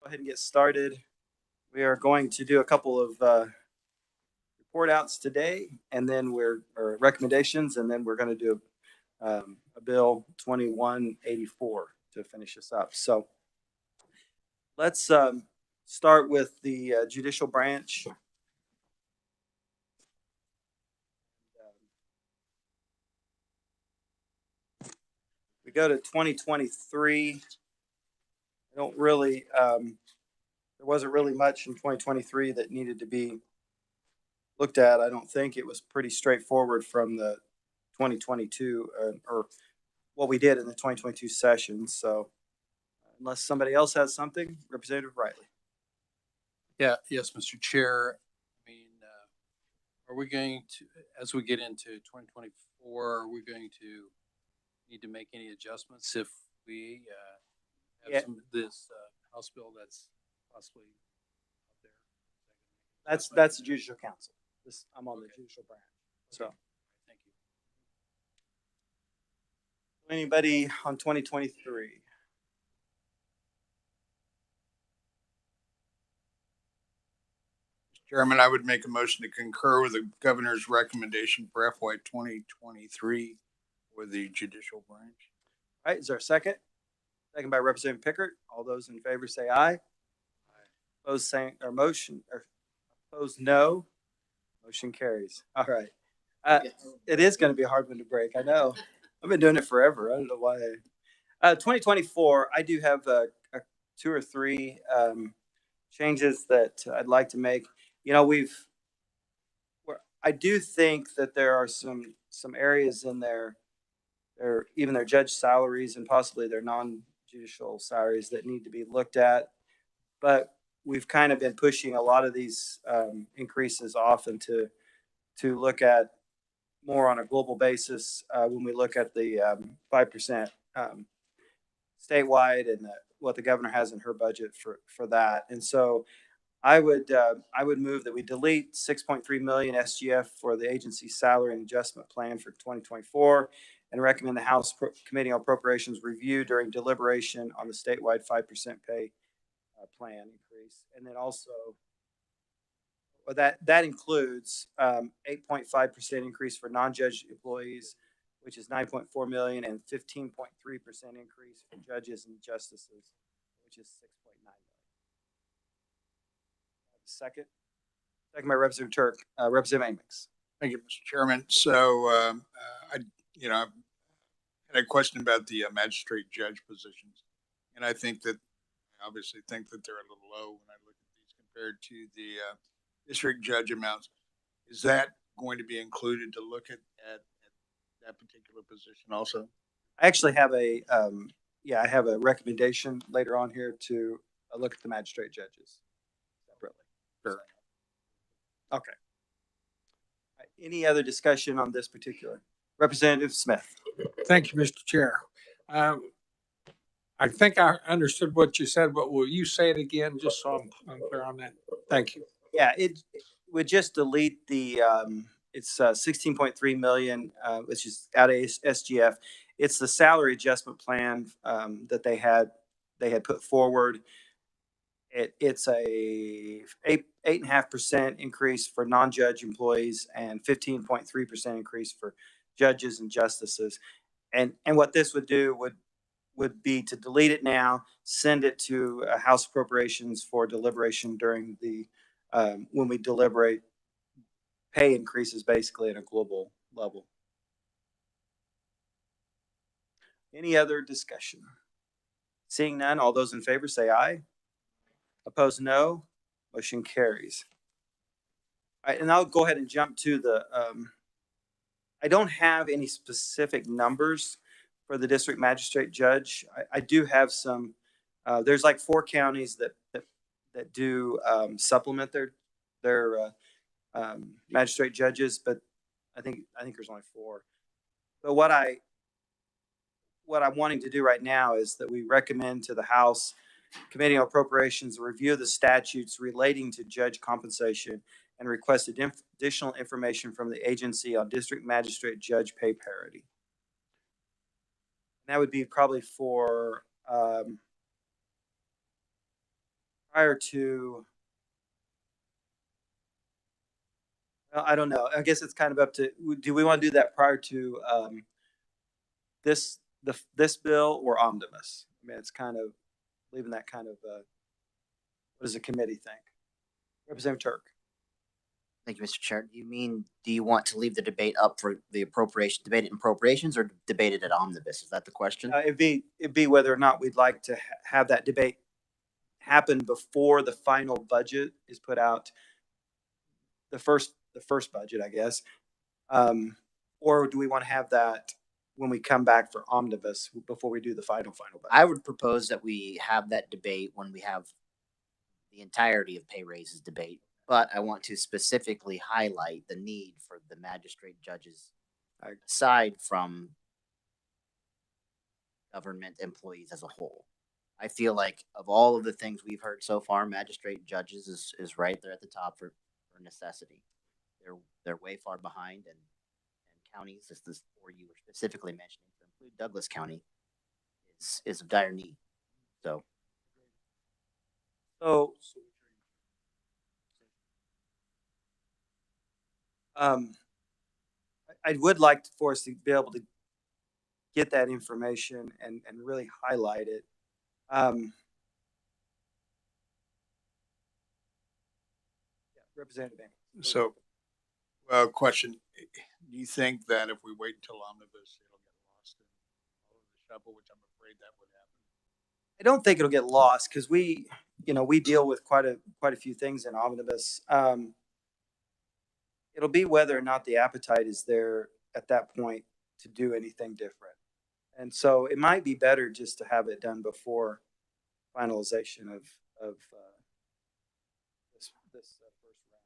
Go ahead and get started. We are going to do a couple of report outs today, and then or recommendations, and then we're going to do a bill 2184 to finish this up. So let's start with the judicial branch. We go to 2023. I don't really, there wasn't really much in 2023 that needed to be looked at. I don't think it was pretty straightforward from the 2022 or what we did in the 2022 session. So unless somebody else has something, Representative Riley. Yes, Mr. Chair. I mean, are we going to, as we get into 2024, are we going to need to make any adjustments if we have this House bill that's possibly out there? That's the Judicial Council. I'm on the judicial branch. So thank you. Anybody on 2023? Chairman, I would make a motion to concur with the governor's recommendation for FY 2023 for the judicial branch. All right, is there a second? Second by Representative Pickert. All those in favor say aye. Aye. Opposed opposed no. Motion carries. All right. It is going to be a hard one to break. I know. I've been doing it forever. I don't know why. 2024, I do have two or three changes that I'd like to make. You know, I do think that there are some areas in even their judge salaries and possibly their non-judicial salaries that need to be looked at. But we've kind of been pushing a lot of these increases often to look at more on a global basis when we look at the 5% statewide and what the governor has in her budget for that. And so I would move that we delete 6.3 million SGF for the agency salary and adjustment plan for 2024 and recommend the House Committee on Appropriations review during deliberation on the statewide 5% pay plan increase. And then also that includes 8.5% increase for non-judge employees, which is 9.4 million, and 15.3% increase for judges and justices, which is 6.9 million. Second by Representative Turk. Representative Amix. Thank you, Mr. Chairman. So I had a question about the magistrate judge positions, and I obviously think that they're a little low when I look at these compared to the district judge amounts. Is that going to be included to look at that particular position also? I actually have I have a recommendation later on here to look at the magistrate judges separately. Sure. Okay. Right. Any other discussion on this particular? Representative Smith. Thank you, Mr. Chair. I think I understood what you said, but will you say it again just so I'm clear on that? Thank you. Yeah, it would just delete the it's 16.3 million, which is out of SGF. It's the salary adjustment plan that they had put forward. It's a 8.5% increase for non-judge employees and 15.3% increase for judges and justices. And what this would do would be to delete it now, send it to House Appropriations for deliberation during the when we deliberate pay increases basically at a global level. Any other discussion? Seeing none, all those in favor say aye. Opposed, no. Motion carries. All right, and I'll go ahead and jump to the, I don't have any specific numbers for the district magistrate judge. I do have some, there's like 4 counties that do supplement their magistrate judges, but I think there's only 4. But what I'm wanting to do right now is that we recommend to the House Committee on Appropriations a review of the statutes relating to judge compensation and requested additional information from the agency on district magistrate judge pay parity. And that would be probably for prior to, well, I don't know. I guess it's kind of up to, do we want to do that prior to this bill or omnibus? I mean, it's kind of leaving that kind of, what does the committee think? Representative Turk. Thank you, Mr. Chair. Do you want to leave the debate up for the appropriation, debate it in appropriations or debate it at omnibus? Is that the question? It'd be whether or not we'd like to have that debate happen before the final budget is put out, the first budget, I guess. Or do we want to have that when we come back for omnibus before we do the final budget? I would propose that we have that debate when we have the entirety of pay raises debate, but I want to specifically highlight the need for the magistrate judges aside from government employees as a whole. I feel like of all of the things we've heard so far, magistrate judges is right there at the top for necessity. They're way far behind, and counties, as this four you were specifically mentioning, to include Douglas County, is of dire need. So I would like for us to be able to get that information and really highlight it. Representative Amy. So, question, do you think that if we wait until omnibus, it'll get lost in all of the shuffle, which I'm afraid that would happen? I don't think it'll get lost because we deal with quite a few things in omnibus. It'll be whether or not the appetite is there at that point to do anything different. And so it might be better just to have it done before finalization of this first round.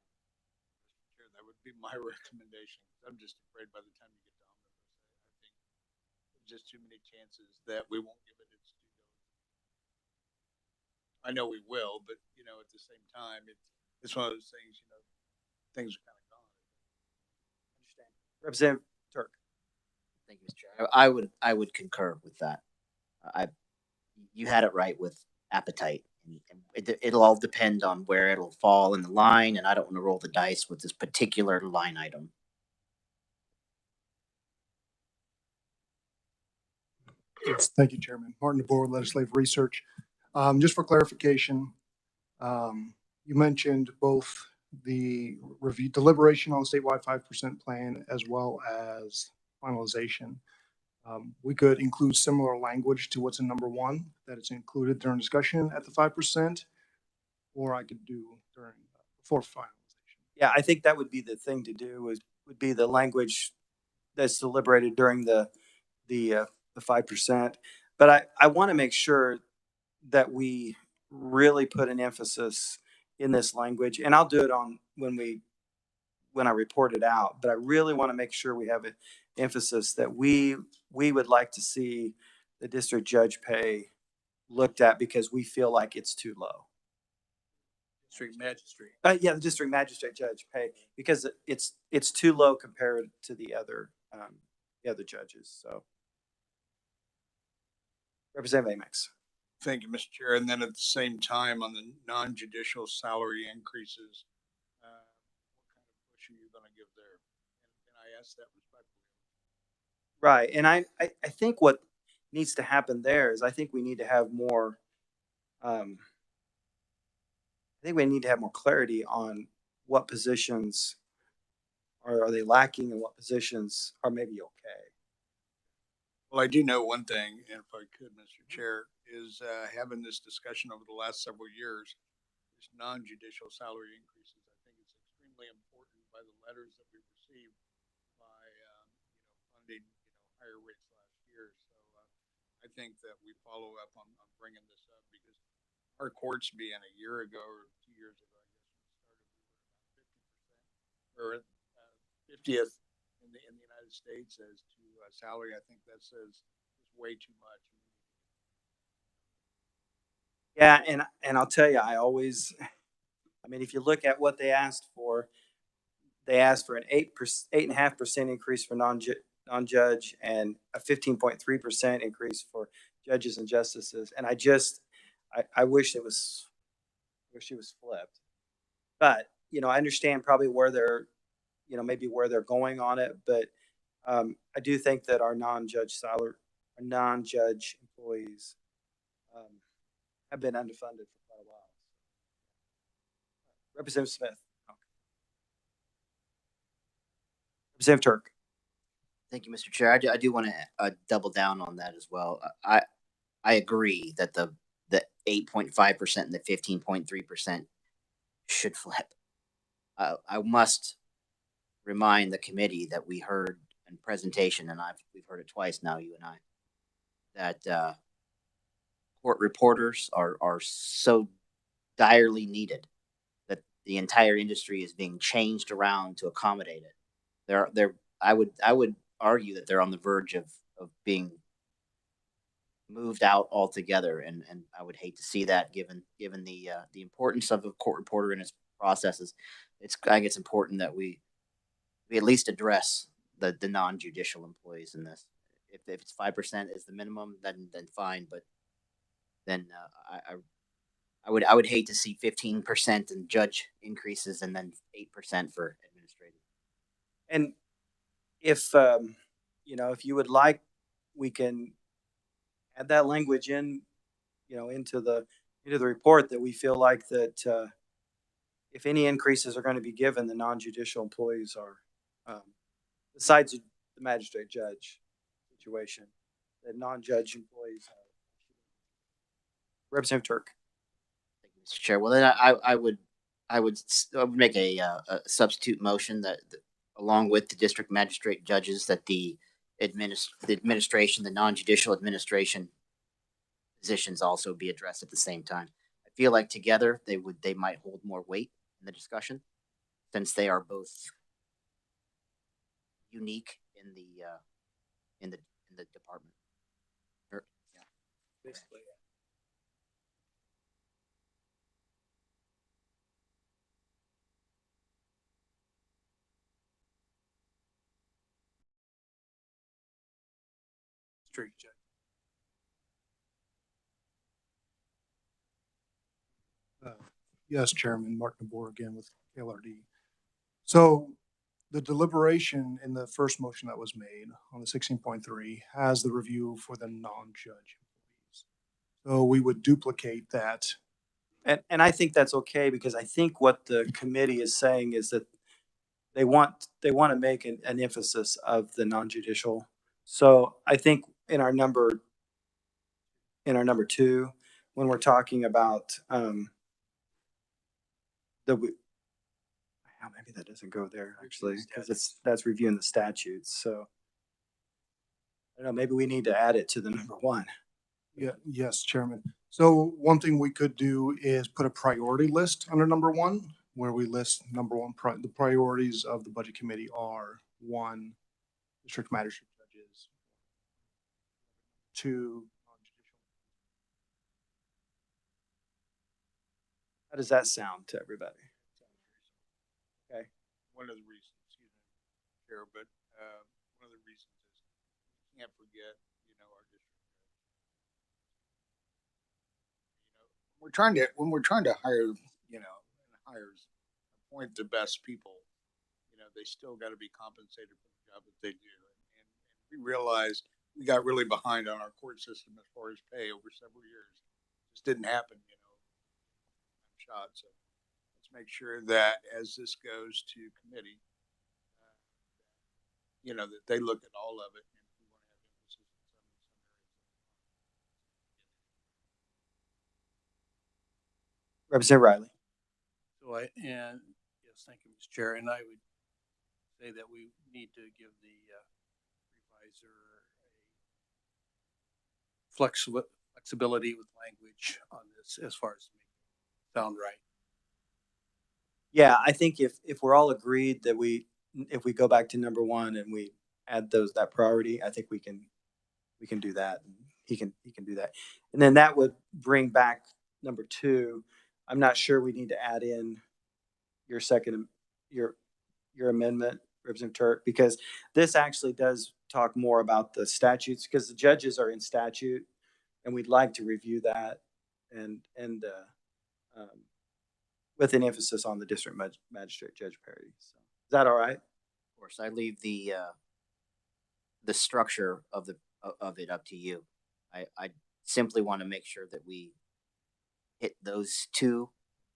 Sure, that would be my recommendation. I'm just afraid by the time you get to omnibus, I think there's just too many chances that we won't give it its due diligence. I know we will, but at the same time, it's one of those things. Things are kind of gone. Understand, Representative Turk. thank you, Mr. Chair. I would concur with that. You had it right with appetite. It'll all depend on where it'll fall in the line, and I don't want to roll the dice with this particular line item. Yes, thank you, Chairman. Martin DeBoer, Legislative Research. Just for clarification, you mentioned both the review deliberation on the statewide 5% plan as well as finalization. We could include similar language to what's in number one, that it's included during discussion at the 5%, or I could do before finalization. Yeah, I think that would be the thing to do. Would be the language that's deliberated during the 5%. But I want to make sure that we really put an emphasis in this language, and I'll do it on when I report it out. But I really want to make sure we have an emphasis that we would like to see the district judge pay looked at because we feel like it's too low. District magistrate. Yeah, the district magistrate judge pay because it's too low compared to the other judges. So, Representative Amex. Thank you, Mr. Chair. And then at the same time, on the non-judicial salary increases, what kind of push are you going to give there? And I ask that respectfully. Right, and I think what needs to happen there is I think we need to have more. I think we need to have more clarity on what positions are they lacking and what positions are maybe okay. Well, I do know one thing, and if I could, Mr. Chair, is having this discussion over the last several years, this non-judicial salary increases. I think it's extremely important by the letters that we received by funding higher rates last year. So I think that we follow up on bringing this up because our courts being a year ago or 2 years ago, I guess we started, we were about 50% or 50th in the United States as to salary. I think that says it's way too much. Yeah, and I'll tell you, if you look at what they asked for an 8.5% increase for non-judge and a 15.3% increase for judges and justices. And I wish it was wish she was flipped. But, I understand probably where they're, maybe where they're going on it, but I do think that our non-judge employees have been underfunded for quite a while. Representative Smith. Representative Turk. Thank you, Mr. Chair. I do want to double down on that as well. I agree that the 8.5% and the 15.3% should flip. I must remind the committee that we heard in presentation, and we've heard it twice now, you and I, that court reporters are so direly needed that the entire industry is being changed around to accommodate it. I would argue that they're on the verge of being moved out altogether, and I would hate to see that given the importance of a court reporter and its processes. I think it's important that we at least address the non-judicial employees in this. If it's 5% is the minimum, then fine, but then I would hate to see 15% in judge increases and then 8% for administrative. And if if you would like, we can add that language in, into the report that we feel like that if any increases are going to be given, the non-judicial employees are, besides the magistrate judge situation, that non-judge employees. Representative Turk. Thank you, Mr. Chair. Well, then I would make a substitute motion that along with the district magistrate judges, that the administration, the non-judicial administration positions also be addressed at the same time. I feel like together they might hold more weight in the discussion, since they are both unique in the department. Basically. Street judge. Yes, Chairman, Mark DeBoer again with KLRD. So the deliberation in the first motion that was made on the 16.3 has the review for the non-judge employees. So we would duplicate that. And I think that's okay, because I think what the committee is saying is that they want to make an emphasis of the non-judicial. So I think in our number 2, when we're talking about maybe that doesn't go there actually, because that's reviewing the statutes. So I don't know, maybe we need to add it to the number 1. Yeah, yes, Chairman. So one thing we could do is put a priority list under number 1, where we list number 1, the priorities of the budget committee are 1, district magistrate judges, 2, non-judicial. How does that sound to everybody? Okay. One of the reasons, excuse me, Chair, but one of the reasons is we can't forget, our district. When we're trying to hire, appoint the best people, they still got to be compensated for the job that they do. And we realized we got really behind on our court system as far as pay over several years. It just didn't happen, shot. So let's make sure that as this goes to committee, that they look at all of it. And if we want to have emphasis in some areas. Representative Riley. Yes, thank you, Mr. Chair. And I would say that we need to give the revisor a flexibility with language on this as far as making it sound right. Yeah, I think if we're all agreed that if we go back to number 1 and we add that priority, I think we can do that. He can do that. And then that would bring back number 2. I'm not sure we need to add in your amendment, Representative Turk, because this actually does talk more about the statutes, because the judges are in statute and we'd like to review that and with an emphasis on the district magistrate judge parity. So, is that all right? Of course, I leave the structure of it up to you. I simply want to make sure that we hit those two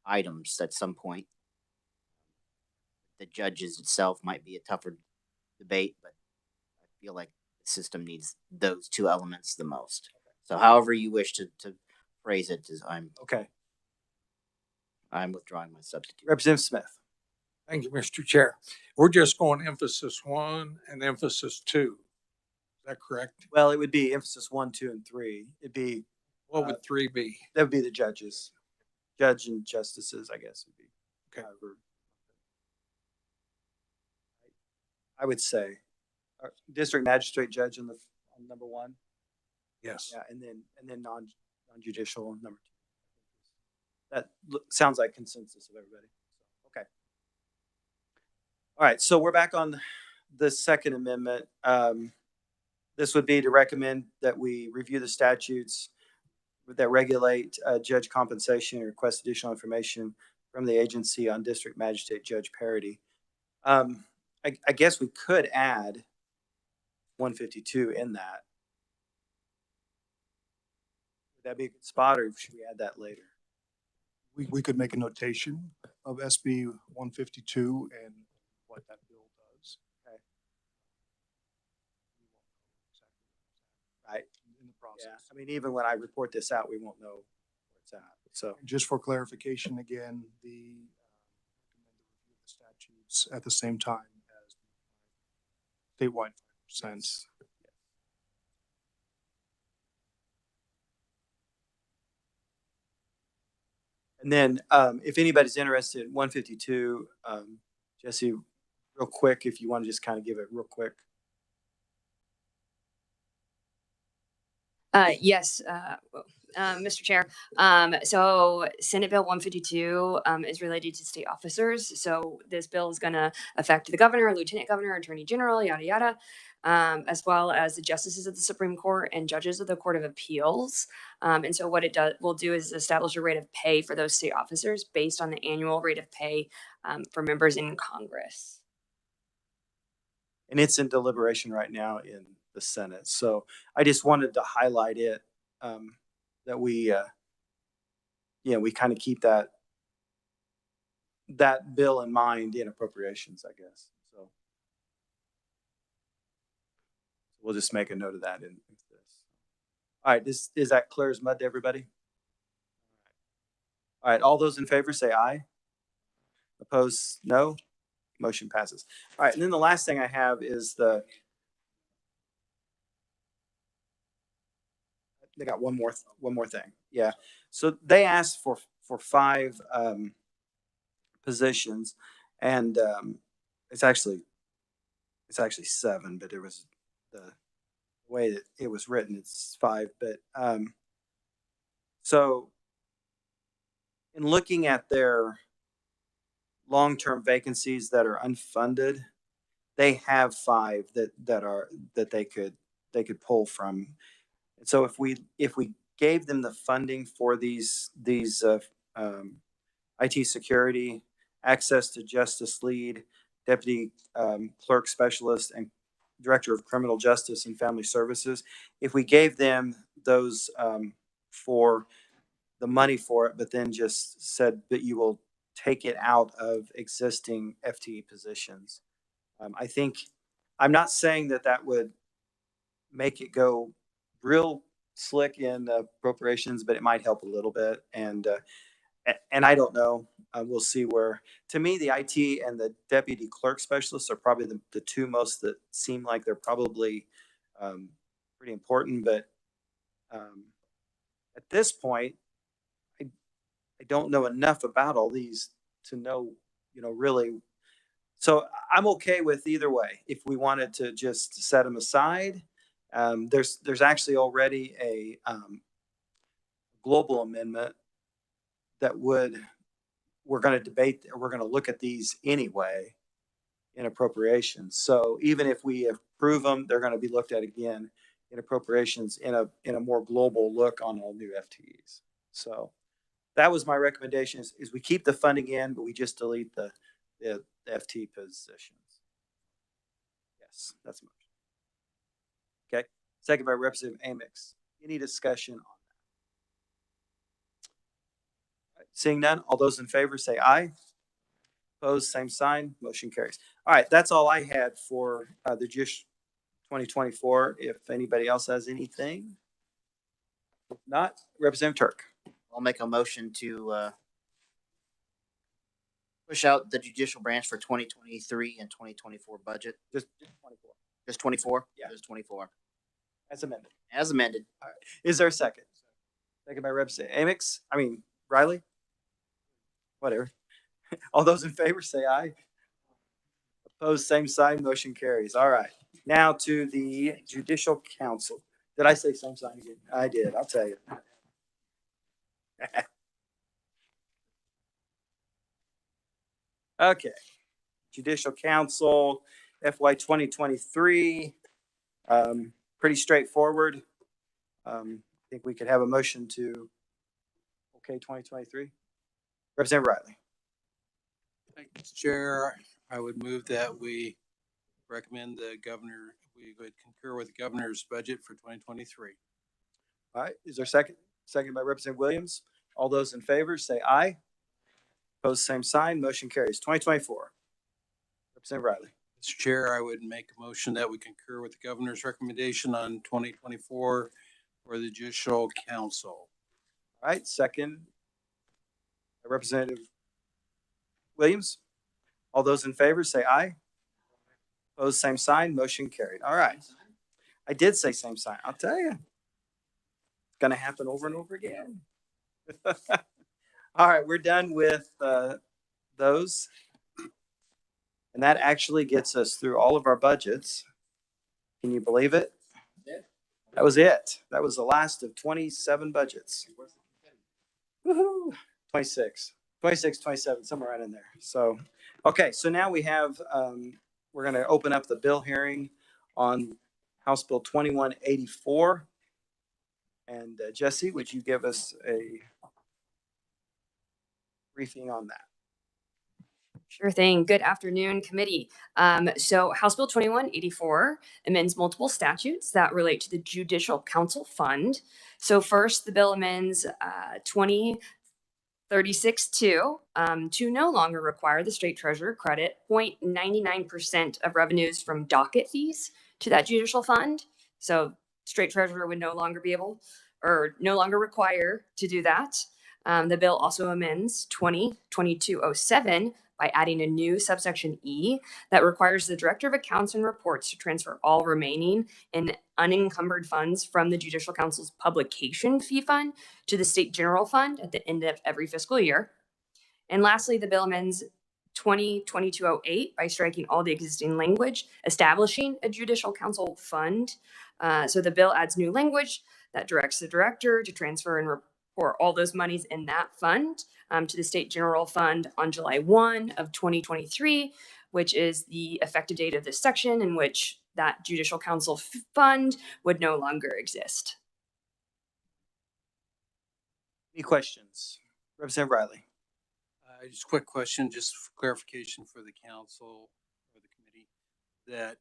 items at some point. The judges itself might be a tougher debate, but I feel like the system needs those two elements the most. So however you wish to phrase it, Okay. I'm withdrawing my substitute. Representative Smith. Thank you, Mr. Chair. We're just going emphasis 1 and emphasis 2. Is that correct? Well, it would be emphasis 1, 2, and 3. It'd be, What would 3 be? that would be the judges, judge and justices, I guess would be. Okay. However, I would say district magistrate judge on number 1. Yes. Yeah, and then non-judicial on number 2. That sounds like consensus of everybody. Okay. All right, so we're back on the Second Amendment. This would be to recommend that we review the statutes that regulate judge compensation and request additional information from the agency on district magistrate judge parity. I guess we could add 152 in that. Would that be a good spot, or should we add that later? We could make a notation of SB 152 and what that bill does. Okay. Right. In the process. Yeah, I mean, even when I report this out, we won't know where it's at. So, Just for clarification, again, the recommend the review of the statutes at the same time as the statewide 5%. and then if anybody's interested in 152, Jesse, real quick, if you want to just kind of give it real quick. Yes, Mr. Chair. So Senate Bill 152 is related to state officers. So this bill is going to affect the governor, lieutenant governor, attorney general, yada, yada, as well as the justices of the Supreme Court and judges of the Court of Appeals. And so what it will do is establish a rate of pay for those state officers based on the annual rate of pay for members in Congress. And it's in deliberation right now in the Senate. So I just wanted to highlight it, that we kind of keep that bill in mind in appropriations, I guess. So we'll just make a note of that in this. All right, is that clear as mud to everybody? All right, all those in favor say aye. Opposed, no. Motion passes. All right, and then the last thing I have is they got one more thing. Yeah. So they asked for 5 positions, and it's actually 7, but it was the way that it was written, it's 5. But so in looking at their long-term vacancies that are unfunded, they have 5 that they could pull from. And so if we gave them the funding for these IT security, access to justice lead, deputy clerk specialist, and director of criminal justice and family services, if we gave them those for the money for it, but then just said that you will take it out of existing FTE positions, I think, I'm not saying that would make it go real slick in appropriations, but it might help a little bit. And I don't know. We'll see where. To me, the IT and the deputy clerk specialists are probably the 2 most that seem like they're probably pretty important. But at this point, I don't know enough about all these to know, really. So I'm okay with either way. If we wanted to just set them aside, there's actually already a global amendment that we're going to debate, we're going to look at these anyway in appropriations. So even if we approve them, they're going to be looked at again in appropriations in a more global look on all new FTEs. So that was my recommendation is we keep the funding in, but we just delete the FT positions. Yes, that's my motion. Okay, second by Representative Amix. Any discussion on that? All right, seeing none, all those in favor say aye. Opposed, same sign, motion carries. All right, that's all I had for the JISH 2024. If anybody else has anything. If not, Representative Turk. I'll make a motion to push out the judicial branch for 2023 and 2024 budget. Just 24. Just 24? Yeah. Just 24. As amended. As amended. Is there a second? Second by Representative Riley? Whatever. All those in favor say aye. Opposed, same sign, motion carries. All right. Now to the Judicial Council. Did I say same sign again? I did, I'll tell you. Okay. Judicial Council, FY 2023. Pretty straightforward. I think we could have a motion to okay 2023. Representative Riley. Thank you, Mr. Chair. I would move that we recommend the governor, we would concur with the governor's budget for 2023. All right, is there a second? Second by Representative Williams. All those in favor say aye. Opposed, same sign, motion carries. 2024. Representative Riley. Mr. Chair, I would make a motion that we concur with the governor's recommendation on 2024 for the Judicial Council. All right, second. Representative Williams. All those in favor say aye. Opposed, same sign, motion carried. All right. I did say same sign, I'll tell you. It's gonna happen over and over again. All right, we're done with those. And that actually gets us through all of our budgets. Can you believe it? That was it. That was the last of 27 budgets. Woohoo! 26, 27, somewhere right in there. So, okay, so now we have, we're going to open up the bill hearing on House Bill 2184. And Jesse, would you give us a briefing on that? Sure thing. Good afternoon, committee. So House Bill 2184 amends multiple statutes that relate to the Judicial Council Fund. So first, the bill amends 2036-2 to no longer require the state treasurer credit 0.99% of revenues from docket fees to that judicial fund. So state treasurer would no longer be able or no longer require to do that. The bill also amends 2022-07 by adding a new subsection E that requires the Director of Accounts and Reports to transfer all remaining and unencumbered funds from the Judicial Council's publication fee fund to the State General Fund at the end of every fiscal year. And lastly, the bill amends 2022-08 by striking all the existing language establishing a Judicial Council Fund. So the bill adds new language that directs the director to transfer and report all those monies in that fund to the State General Fund on July 1 of 2023, which is the effective date of this section in which that Judicial Council Fund would no longer exist. Any questions? Representative Riley. Just a quick question, just for clarification for the council or the committee, that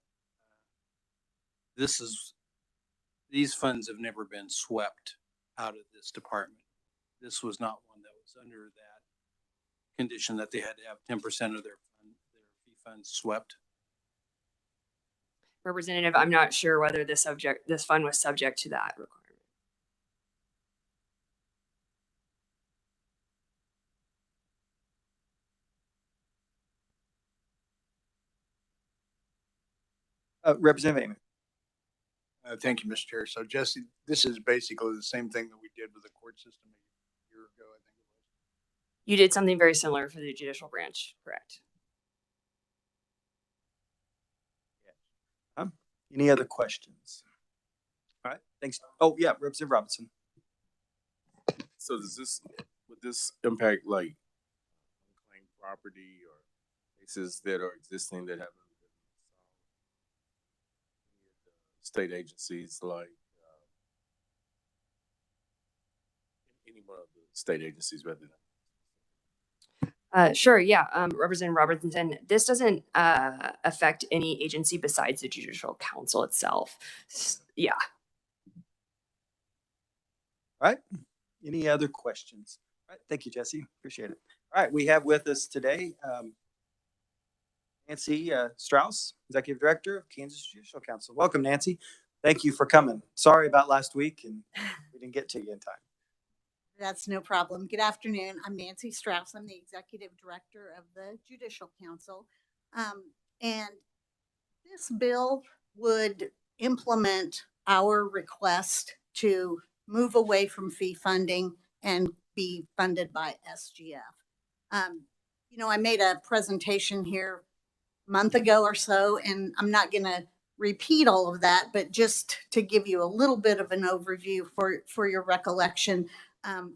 these funds have never been swept out of this department. This was not one that was under that condition that they had to have 10% of their fee funds swept. Representative, I'm not sure whether this fund was subject to that requirement. Representative Amy. Thank you, Mr. Chair. So Jesse, this is basically the same thing that we did with the court system a year ago, I think it was. You did something very similar for the judicial branch, correct? Any other questions? All right, thanks. Oh, yeah, Representative Robinson. So would this impact like unclaimed property or cases that are existing that haven't been solved? State agencies like any one of the state agencies rather than. Sure, yeah, Representative Robertson, this doesn't affect any agency besides the Judicial Council itself. Yeah. All right. Any other questions? All right. Thank you, Jesse. Appreciate it. All right. We have with us today Nancy Strauss, Executive Director of Kansas Judicial Council. Welcome, Nancy. Thank you for coming. Sorry about last week and we didn't get to you in time. That's no problem. Good afternoon. I'm Nancy Strauss. I'm the Executive Director of the Judicial Council. And this bill would implement our request to move away from fee funding and be funded by SGF. You know, I made a presentation here a month ago or so, and I'm not going to repeat all of that, but just to give you a little bit of an overview for your recollection.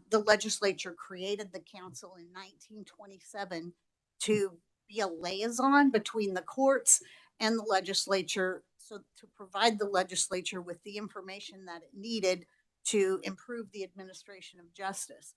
The legislature created the council in 1927 to be a liaison between the courts and the legislature, so to provide the legislature with the information that it needed to improve the administration of justice.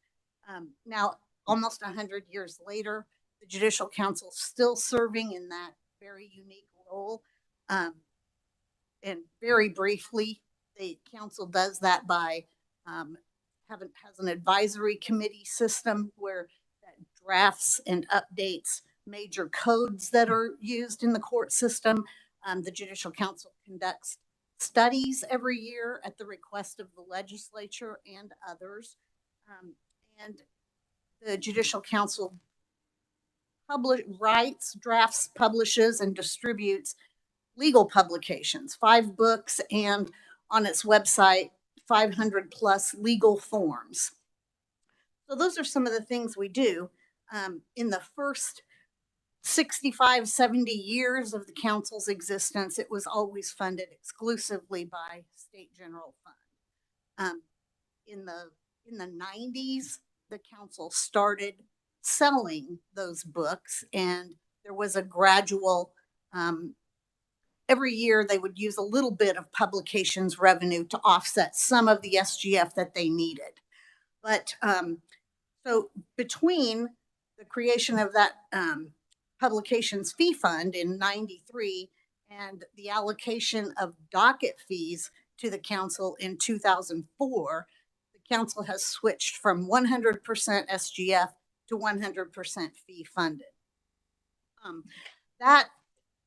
Now, almost 100 years later, the Judicial Council is still serving in that very unique role. And very briefly, the council does that by has an advisory committee system where that drafts and updates major codes that are used in the court system. The Judicial Council conducts studies every year at the request of the legislature and others. And the Judicial Council writes, drafts, publishes, and distributes legal publications, 5 books, and on its website, 500 plus legal forms. So those are some of the things we do. In the first 65, 70 years of the council's existence, it was always funded exclusively by state general fund. In the 90s, the council started selling those books, and there was a gradual every year they would use a little bit of publications revenue to offset some of the SGF that they needed. But so between the creation of that publications fee fund in 93 and the allocation of docket fees to the council in 2004, the council has switched from 100% SGF to 100% fee funded. That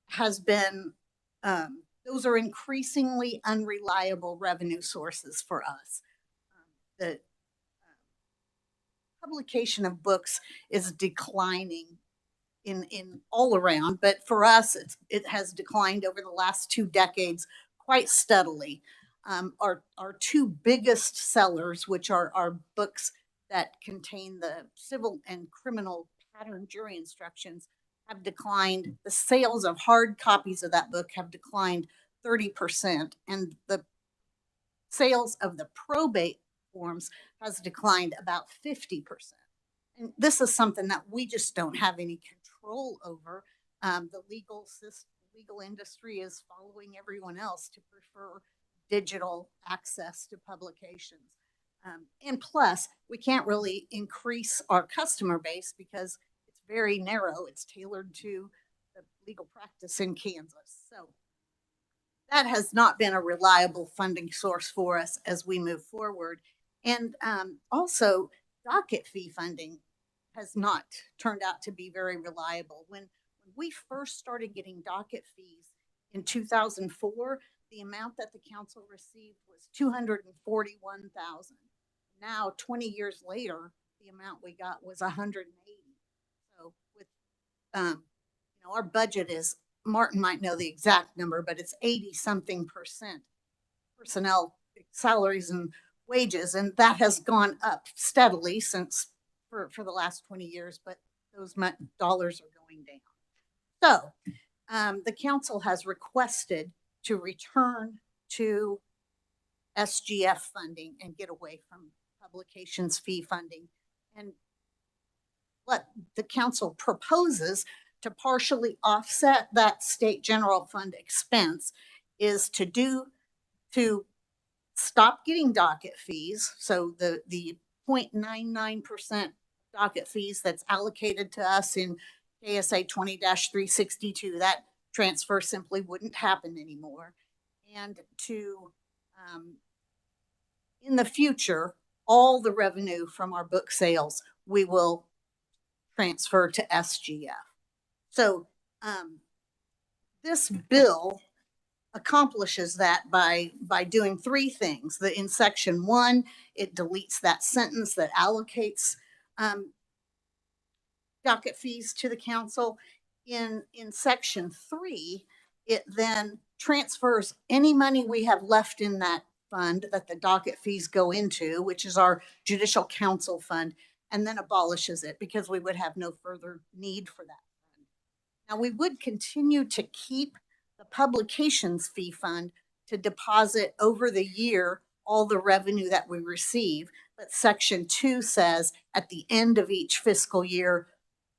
has been those are increasingly unreliable revenue sources for us. The publication of books is declining in all around, but for us, it has declined over the last 2 decades quite steadily. Our 2 biggest sellers, which are our books that contain the civil and criminal pattern jury instructions, have declined. The sales of hard copies of that book have declined 30%, and the sales of the probate forms has declined about 50%. And this is something that we just don't have any control over. The legal industry is following everyone else to prefer digital access to publications. And plus, we can't really increase our customer base because it's very narrow. It's tailored to the legal practice in Kansas. So that has not been a reliable funding source for us as we move forward. And also, docket fee funding has not turned out to be very reliable. When we first started getting docket fees in 2004, the amount that the council received was $241,000. Now, 20 years later, the amount we got was $180,000. So with, our budget is, Martin might know the exact number, but it's 80-something% personnel salaries and wages, and that has gone up steadily since for the last 20 years, but those dollars are going down. So the council has requested to return to SGF funding and get away from publications fee funding. And what the council proposes to partially offset that state general fund expense is to stop getting docket fees. So the 0.99% docket fees that's allocated to us in KSA 20-362. That transfer simply wouldn't happen anymore. And to, in the future, all the revenue from our book sales, we will transfer to SGF. So this bill accomplishes that by doing three things. In section 1, it deletes that sentence that allocates docket fees to the council. In section 3, it then transfers any money we have left in that fund that the docket fees go into, which is our judicial council fund, and then abolishes it because we would have no further need for that fund. Now, we would continue to keep the publications fee fund to deposit over the year all the revenue that we receive. But section 2 says at the end of each fiscal year,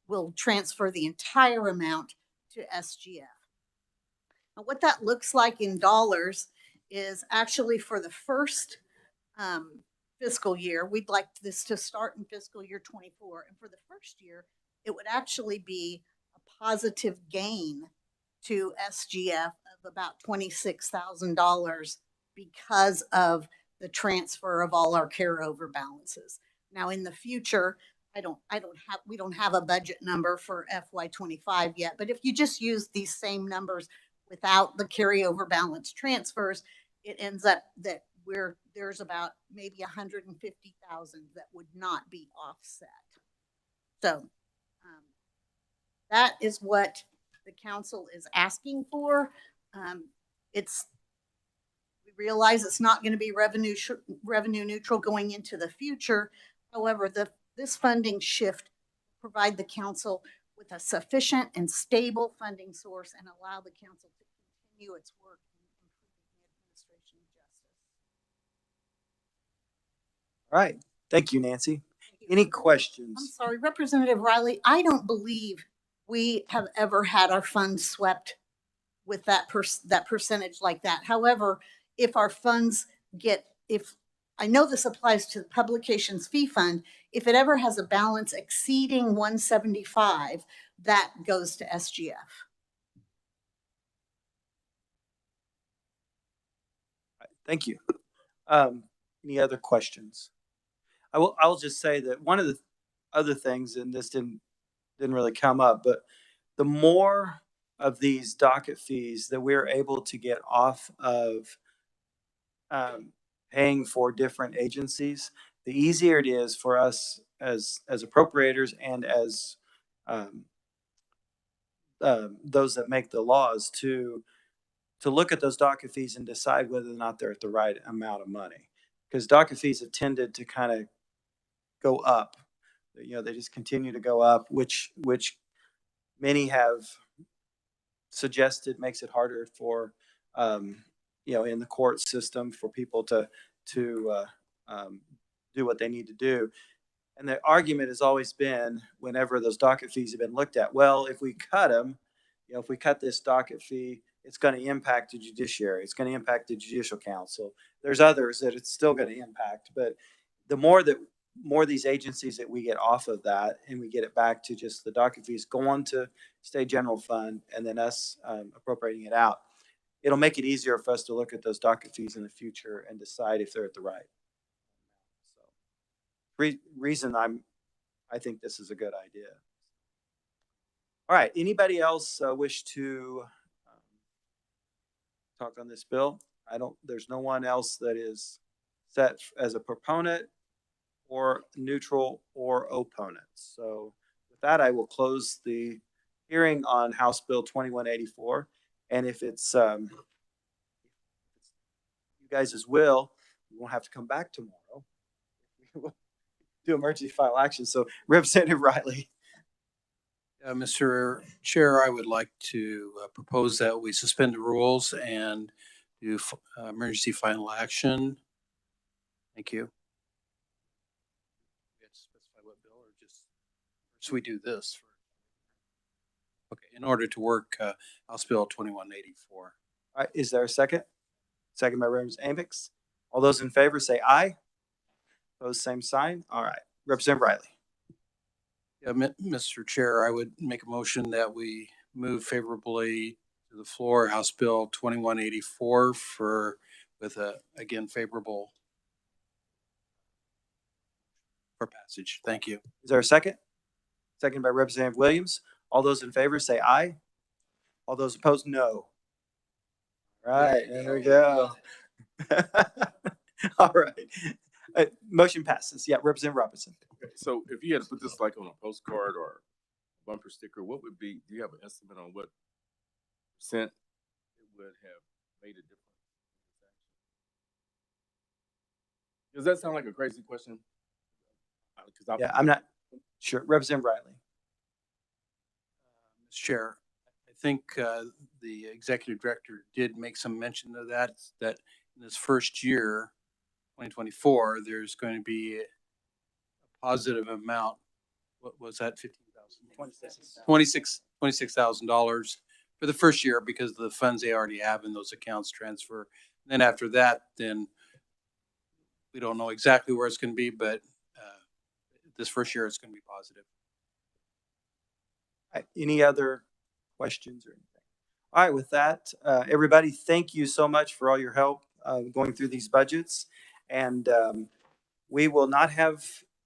we'll transfer the entire amount to SGF. Now, what that looks like in dollars is actually for the first fiscal year, we'd like this to start in fiscal year 24. And for the first year, it would actually be a positive gain to SGF of about $26,000 because of the transfer of all our carryover balances. Now, in the future, we don't have a budget number for FY25 yet, but if you just use these same numbers without the carryover balance transfers, it ends up that there's about maybe 150,000 that would not be offset. So that is what the council is asking for. We realize it's not going to be revenue neutral going into the future. However, this funding shift provide the council with a sufficient and stable funding source and allow the council to continue its work in improving the administration of justice. All right. Thank you, Nancy. Any questions? I'm sorry, Representative Riley, I don't believe we have ever had our funds swept with that percentage like that. However, if our funds I know this applies to the publications fee fund, if it ever has a balance exceeding 175, that goes to SGF. Thank you. Any other questions? I'll just say that one of the other things, and this didn't really come up, but the more of these docket fees that we're able to get off of paying for different agencies, the easier it is for us as appropriators and as those that make the laws to look at those docket fees and decide whether or not they're at the right amount of money. Because docket fees have tended to kind of go up. They just continue to go up, which many have suggested makes it harder for in the court system for people to do what they need to do. And the argument has always been, whenever those docket fees have been looked at, well, if we cut them, if we cut this docket fee, it's going to impact the judiciary. It's going to impact the judicial council. There's others that it's still going to impact. But the more of these agencies that we get off of that and we get it back to just the docket fees going to state general fund and then us appropriating it out, it'll make it easier for us to look at those docket fees in the future and decide if they're at the right. So reason I think this is a good idea. All right. Anybody else wish to talk on this bill? There's no one else that is set as a proponent or neutral or opponent. So with that, I will close the hearing on House Bill 2184. And if it's you guys' will, we won't have to come back tomorrow. We will do emergency file action. So Representative Riley. Mr. Chair, I would like to propose that we suspend the rules and do emergency final action. Thank you. We have to specify what bill, or just we do this? Okay, in order to work House Bill 2184. All right, is there a second? Second by Representative Amix. All those in favor say aye. Opposed, same sign. All right. Representative Riley. Yeah, Mr. Chair, I would make a motion that we move favorably to the floor House Bill 2184 with a, again, favorable for passage. Thank you. Is there a second? Second by Representative Williams. All those in favor say aye. All those opposed, no. All right, there we go. All right. Motion passes. Yeah, Representative Robinson. Okay, so if you had to put this like on a postcard or bumper sticker, what would be, do you have an estimate on what percent it would have made a difference? Does that sound like a crazy question? Yeah, I'm not sure. Representative Riley. Mr. Chair, I think the executive director did make some mention of that in this first year, 2024, there's going to be a positive amount. What was that? $26,000 for the first year because of the funds they already have in those accounts transfer. And then after that, then we don't know exactly where it's going to be, but this first year it's going to be positive. All right, any other questions or anything? All right, with that, everybody, thank you so much for all your help going through these budgets. And we will not have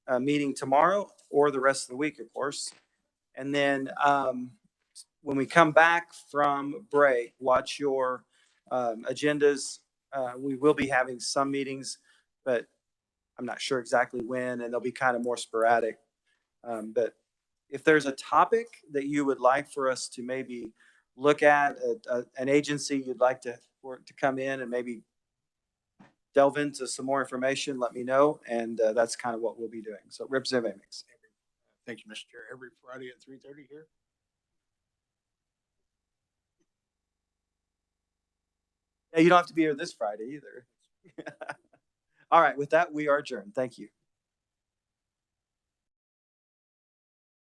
a meeting tomorrow or the rest of the week, of course. And then when we come back from break, watch your agendas. We will be having some meetings, but I'm not sure exactly when, and they'll be kind of more sporadic. But if there's a topic that you would like for us to maybe look at, an agency you'd like to come in and maybe delve into some more information, let me know. And that's kind of what we'll be doing. So Representative Amix. Thank you, Mr. Chair. Every Friday at 3:30 here. Yeah, you don't have to be here this Friday either. All right, with that, we are adjourned. Thank you.